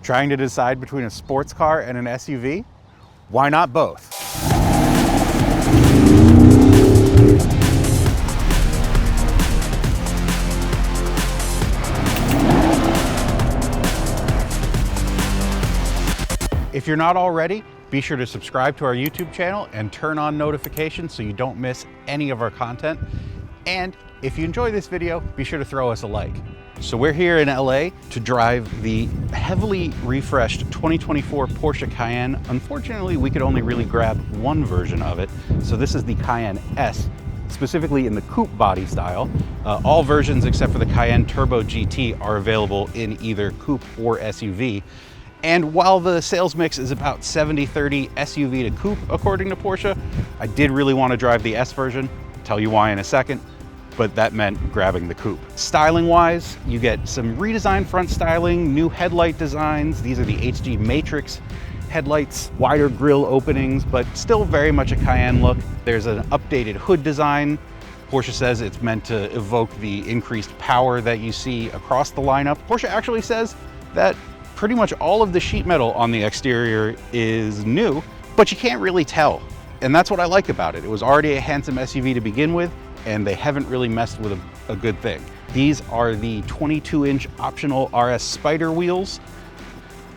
Trying to decide between a sports car and an SUV? Why not both? If you're not already, be sure to subscribe to our YouTube channel and turn on notifications so you don't miss any of our content. And if you enjoy this video, be sure to throw us a like. So we're here in LA to drive the heavily refreshed 2024 Porsche Cayenne. Unfortunately, we could only really grab one version of it. So this is the Cayenne S, specifically in the coupe body style. All versions except for the Cayenne Turbo GT are available in either coupe or SUV. And while the sales mix is about 70-30 SUV to coupe, according to Porsche, I did really want to drive the S version. I'll tell you why in a second, but that meant grabbing the coupe. Styling-wise, you get some redesigned front styling, new headlight designs. These are the HD Matrix headlights, wider grille openings, but still very much a Cayenne look. There's an updated hood design. Porsche says it's meant to evoke the increased power that you see across the lineup. Porsche actually says that pretty much all of the sheet metal on the exterior is new, but you can't really tell. And that's what I like about it. It was already a handsome SUV to begin with, and they haven't really messed with a good thing. These are the 22-inch optional RS Spider wheels.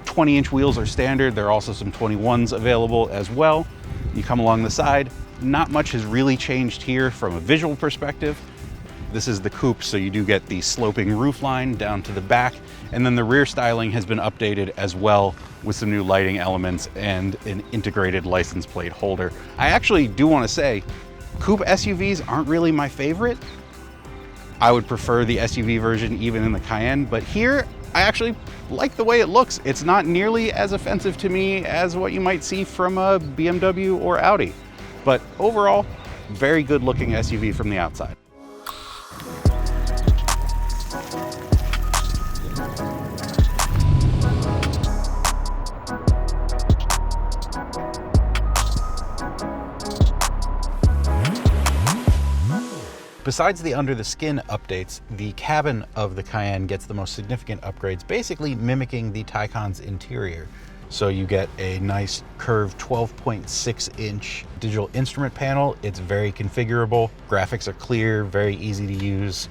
20-inch wheels are standard. There are also some 21s available as well. You come along the side, not much has really changed here from a visual perspective. This is the coupe, so you do get the sloping roofline down to the back. And then the rear styling has been updated as well with some new lighting elements and an integrated license plate holder. I actually do want to say, coupe SUVs aren't really my favorite. I would prefer the SUV version even in the Cayenne, but here I actually like the way it looks. It's not nearly as offensive to me as what you might see from a BMW or Audi. But overall, very good looking SUV from the outside. Besides the under the skin updates, the cabin of the Cayenne gets the most significant upgrades, basically mimicking the Taycan's interior. So you get a nice curved 12.6-inch digital instrument panel. It's very configurable. Graphics are clear, very easy to use.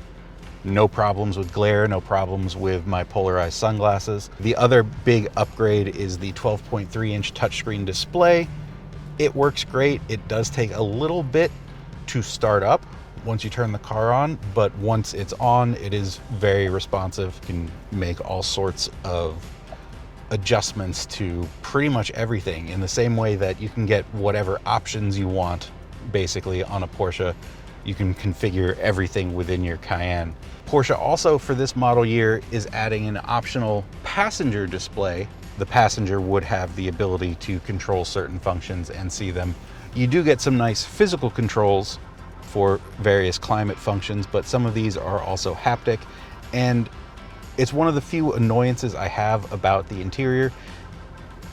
No problems with glare, no problems with my polarized sunglasses. The other big upgrade is the 12.3-inch touchscreen display. It works great. It does take a little bit to start up once you turn the car on, but once it's on, it is very responsive. You can make all sorts of adjustments to pretty much everything in the same way that you can get whatever options you want basically on a Porsche. You can configure everything within your Cayenne. Porsche also for this model year is adding an optional passenger display. The passenger would have the ability to control certain functions and see them. You do get some nice physical controls for various climate functions, but some of these are also haptic, and it's one of the few annoyances I have about the interior.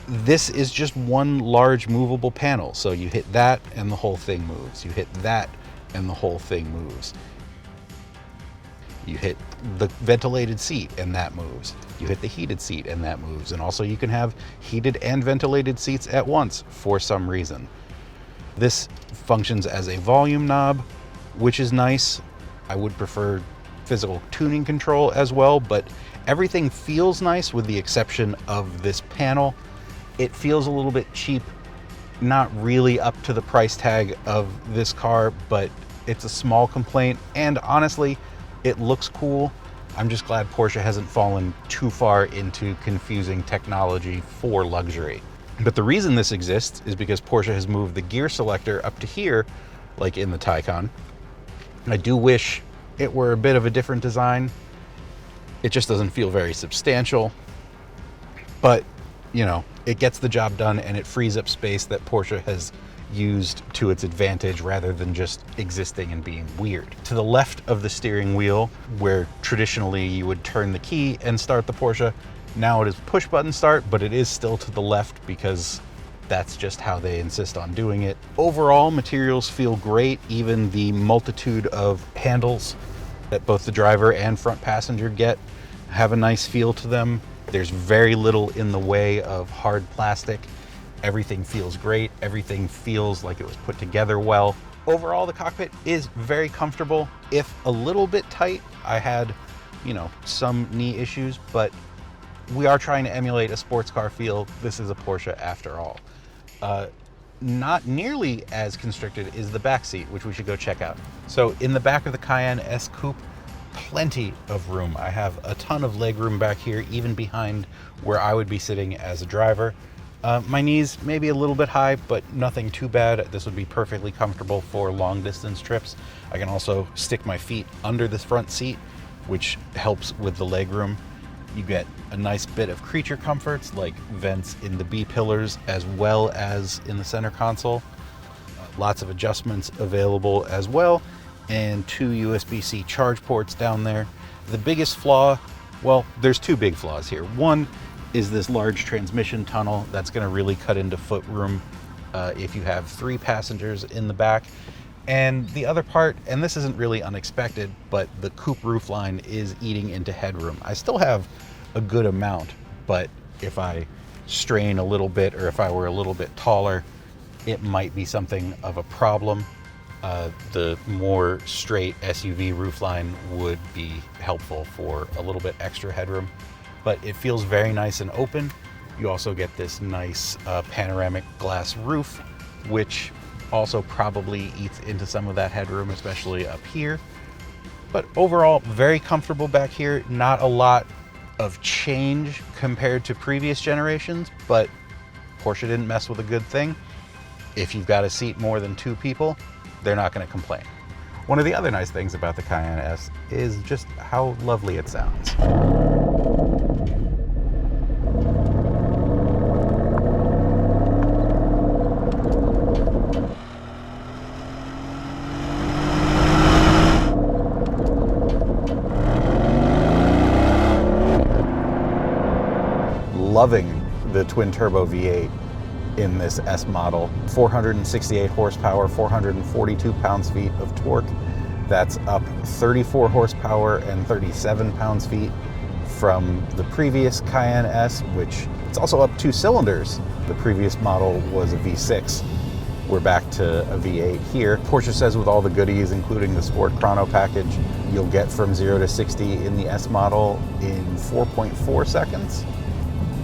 This is just one large movable panel, so you hit that and the whole thing moves. You hit that and the whole thing moves. You hit the ventilated seat and that moves. You hit the heated seat and that moves. And also you can have heated and ventilated seats at once for some reason. This functions as a volume knob, which is nice. I would prefer physical tuning control as well, but everything feels nice with the exception of this panel. It feels a little bit cheap, not really up to the price tag of this car, but it's a small complaint, and honestly, it looks cool. I'm just glad Porsche hasn't fallen too far into confusing technology for luxury. But the reason this exists is because Porsche has moved the gear selector up to here, like in the Taycan. I do wish it were a bit of a different design. It just doesn't feel very substantial, but you know, it gets the job done and it frees up space that Porsche has used to its advantage rather than just existing and being weird. To the left of the steering wheel, where traditionally you would turn the key and start the Porsche, now it is push button start, but it is still to the left because that's just how they insist on doing it. Overall, materials feel great. Even the multitude of handles that both the driver and front passenger get have a nice feel to them. There's very little in the way of hard plastic. Everything feels great. Everything feels like it was put together well. Overall, the cockpit is very comfortable, if a little bit tight. I had, some knee issues, but we are trying to emulate a sports car feel. This is a Porsche after all. Not nearly as constricted is the back seat, which we should go check out. So in the back of the Cayenne S Coupe, plenty of room. I have a ton of leg room back here, even behind where I would be sitting as a driver. My knees may be a little bit high, but nothing too bad. This would be perfectly comfortable for long distance trips. I can also stick my feet under this front seat, which helps with the leg room. You get a nice bit of creature comforts like vents in the B pillars as well as in the center console. Lots of adjustments available as well, and 2 USB-C charge ports down there. The biggest flaw, well, there's 2 big flaws here. One is this large transmission tunnel that's going to really cut into footroom if you have 3 passengers in the back. And the other part, and this isn't really unexpected, but the coupe roofline is eating into headroom. I still have a good amount, but if I strain a little bit or if I were a little bit taller, it might be something of a problem. The more straight SUV roofline would be helpful for a little bit extra headroom, but it feels very nice and open. You also get this nice panoramic glass roof, which also probably eats into some of that headroom, especially up here. But overall, very comfortable back here. Not a lot of change compared to previous generations, but Porsche didn't mess with a good thing. If you've got to seat more than 2 people, they're not going to complain. One of the other nice things about the Cayenne S is just how lovely it sounds. Loving the twin turbo V8 in this S model. 468 horsepower, 442 pounds-feet of torque. That's up 34 horsepower and 37 pounds-feet from the previous Cayenne S, which it's also up 2 cylinders. The previous model was a V6. We're back to a V8 here. Porsche says with all the goodies, including the Sport Chrono package, you'll get from 0 to 60 in the S model in 4.4 seconds.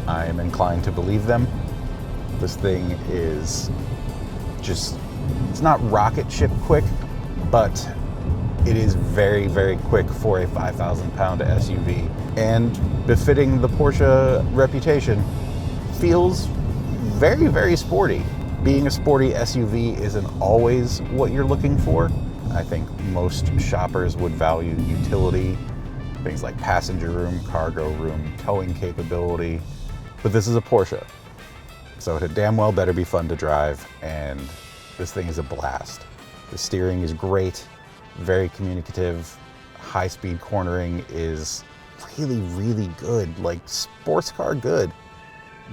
I am inclined to believe them. This thing is just, it's not rocket ship quick, but it is very, very quick for a 5,000-pound SUV. And befitting the Porsche reputation, feels very, very sporty. Being a sporty SUV isn't always what you're looking for. I think most shoppers would value utility, things like passenger room, cargo room, towing capability. But this is a Porsche, so it damn well better be fun to drive, and this thing is a blast. The steering is great, very communicative. High-speed cornering is really, really good, like sports car good.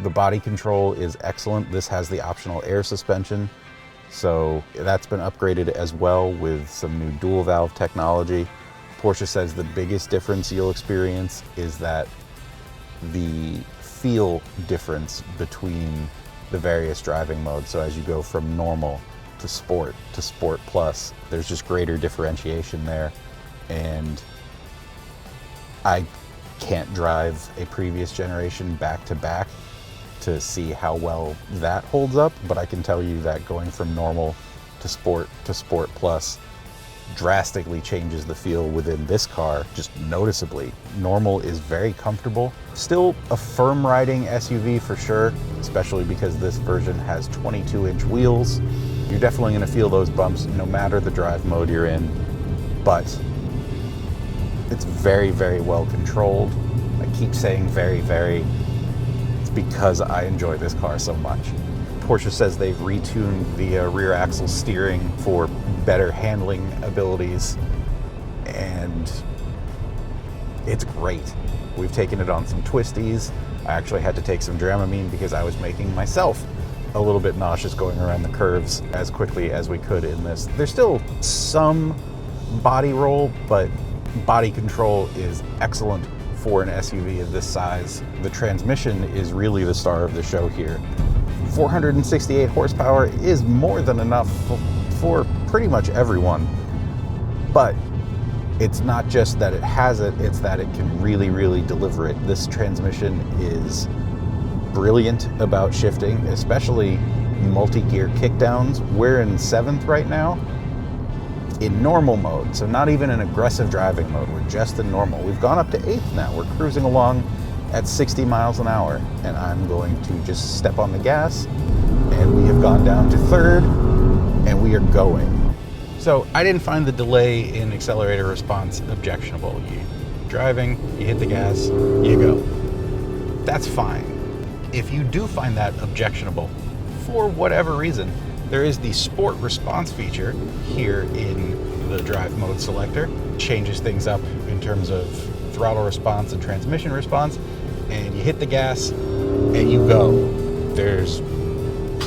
The body control is excellent. This has the optional air suspension, so that's been upgraded as well with some new dual valve technology. Porsche says the biggest difference you'll experience is that the feel difference between the various driving modes. So as you go from normal to Sport Plus, there's just greater differentiation there. And I can't drive a previous generation back to back to see how well that holds up, but I can tell you that going from normal to Sport Plus drastically changes the feel within this car, just noticeably. Normal is very comfortable. Still a firm riding SUV for sure, especially because this version has 22-inch wheels. You're definitely going to feel those bumps no matter the drive mode you're in, but it's very, very well controlled. I keep saying very, very. It's because I enjoy this car so much. Porsche says they've retuned the rear axle steering for better handling abilities, and it's great. We've taken it on some twisties. I actually had to take some Dramamine because I was making myself a little bit nauseous going around the curves as quickly as we could in this. There's still some body roll, but body control is excellent for an SUV of this size. The transmission is really the star of the show here. 468 horsepower is more than enough for pretty much everyone. But it's not just that it has it, it's that it can really, really deliver it. This transmission is brilliant about shifting, especially multi-gear kickdowns. We're in 7th right now in normal mode, so not even in aggressive driving mode. We're just in normal. We've gone up to 8th now. We're cruising along at 60 miles an hour, and I'm going to just step on the gas, and we have gone down to 3rd, and we are going. So I didn't find the delay in accelerator response objectionable. You're driving, you hit the gas, you go. That's fine. If you do find that objectionable, for whatever reason, there is the sport response feature here in the drive mode selector. Changes things up in terms of throttle response and transmission response, and you hit the gas and you go. There's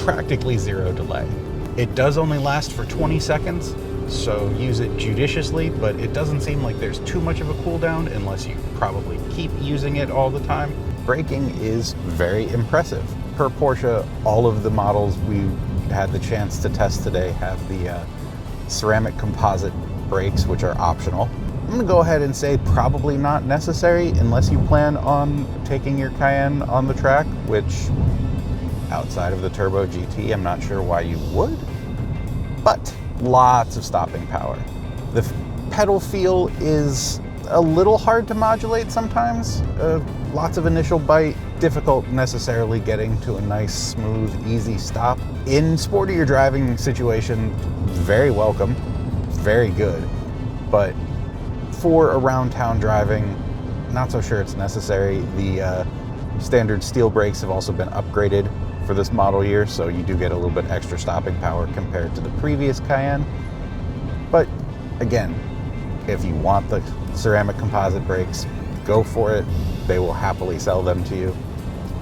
practically zero delay. It does only last for 20 seconds, so use it judiciously, but it doesn't seem like there's too much of a cooldown unless you probably keep using it all the time. Braking is very impressive. Per Porsche, all of the models we had the chance to test today have the ceramic composite brakes, which are optional. I'm gonna go ahead and say probably not necessary unless you plan on taking your Cayenne on the track, which outside of the Turbo GT, I'm not sure why you would, but lots of stopping power. The pedal feel is a little hard to modulate sometimes. Lots of initial bite, difficult necessarily getting to a nice, smooth, easy stop. In sportier driving situation, very welcome, very good, but for around town driving, not so sure it's necessary. The standard steel brakes have also been upgraded for this model year, so you do get a little bit extra stopping power compared to the previous Cayenne. But again, if you want the ceramic composite brakes, go for it. They will happily sell them to you.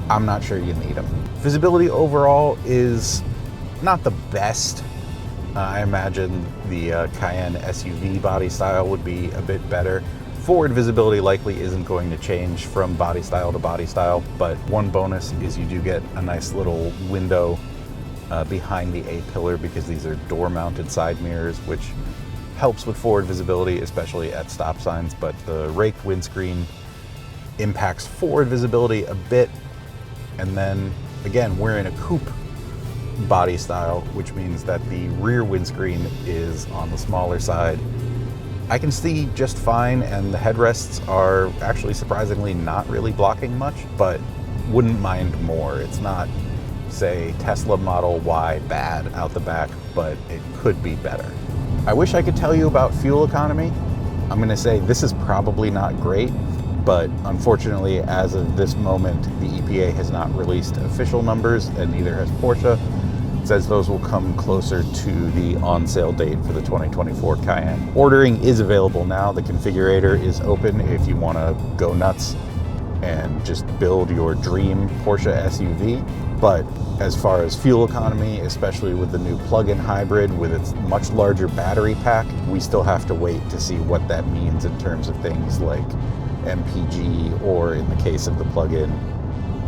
I'm not sure you need them. Visibility overall is not the best. I imagine the Cayenne SUV body style would be a bit better. Forward visibility likely isn't going to change from body style to body style, but one bonus is you do get a nice little window behind the A-pillar, because these are door-mounted side mirrors, which helps with forward visibility, especially at stop signs, but the raked windscreen impacts forward visibility a bit. And then again, we're in a coupe body style, which means that the rear windscreen is on the smaller side. I can see just fine, and the headrests are actually surprisingly not really blocking much, but wouldn't mind more. It's not, say, Tesla Model Y bad out the back, but it could be better. I wish I could tell you about fuel economy. I'm gonna say this is probably not great, but unfortunately, as of this moment, the EPA has not released official numbers, and neither has Porsche. It says those will come closer to the on-sale date for the 2024 Cayenne. Ordering is available now. The configurator is open if you want to go nuts and just build your dream Porsche SUV. But as far as fuel economy, especially with the new plug-in hybrid with its much larger battery pack, we still have to wait to see what that means in terms of things like MPG, or in the case of the plug-in,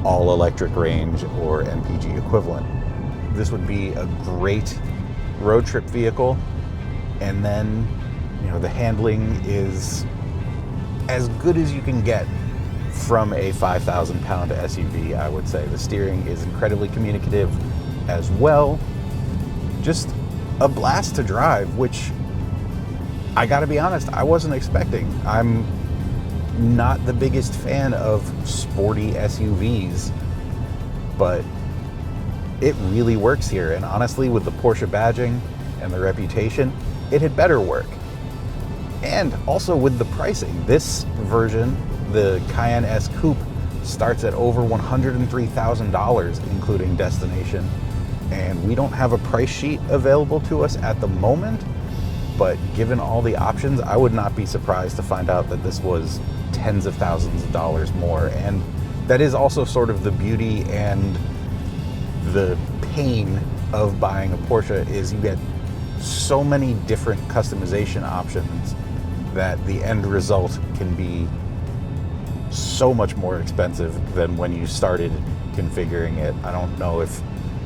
all-electric range or MPG equivalent. This would be a great road trip vehicle, and then, you know, the handling is as good as you can get from a 5,000-pound SUV, I would say. The steering is incredibly communicative as well. Just a blast to drive, which I gotta be honest, I wasn't expecting. I'm not the biggest fan of sporty SUVs, but it really works here. And honestly, with the Porsche badging and the reputation, it had better work. And also with the pricing, this version, the Cayenne S Coupe, starts at over $103,000, including destination. And we don't have a price sheet available to us at the moment, but given all the options, I would not be surprised to find out that this was tens of thousands of dollars more. And that is also sort of the beauty and the pain of buying a Porsche, is you get so many different customization options that the end result can be so much more expensive than when you started configuring it. I don't know if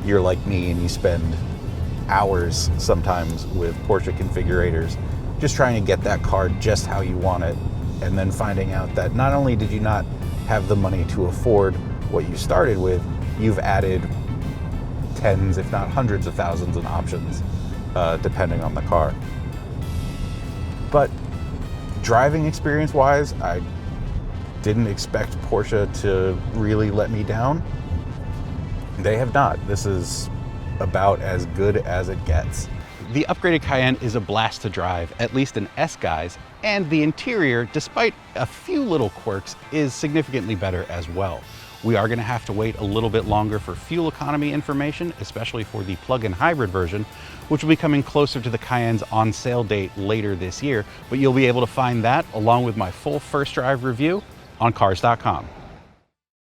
you're like me and you spend hours sometimes with Porsche configurators just trying to get that car just how you want it, and then finding out that not only did you not have the money to afford what you started with, you've added tens, if not hundreds of thousands in options, depending on the car. But driving experience wise, I didn't expect Porsche to really let me down. They have not. This is about as good as it gets. The upgraded Cayenne is a blast to drive, at least in S guise, and the interior, despite a few little quirks, is significantly better as well. We are going to have to wait a little bit longer for fuel economy information, especially for the plug-in hybrid version, which will be coming closer to the Cayenne's on sale date later this year, but you'll be able to find that along with my full first drive review on Cars.com.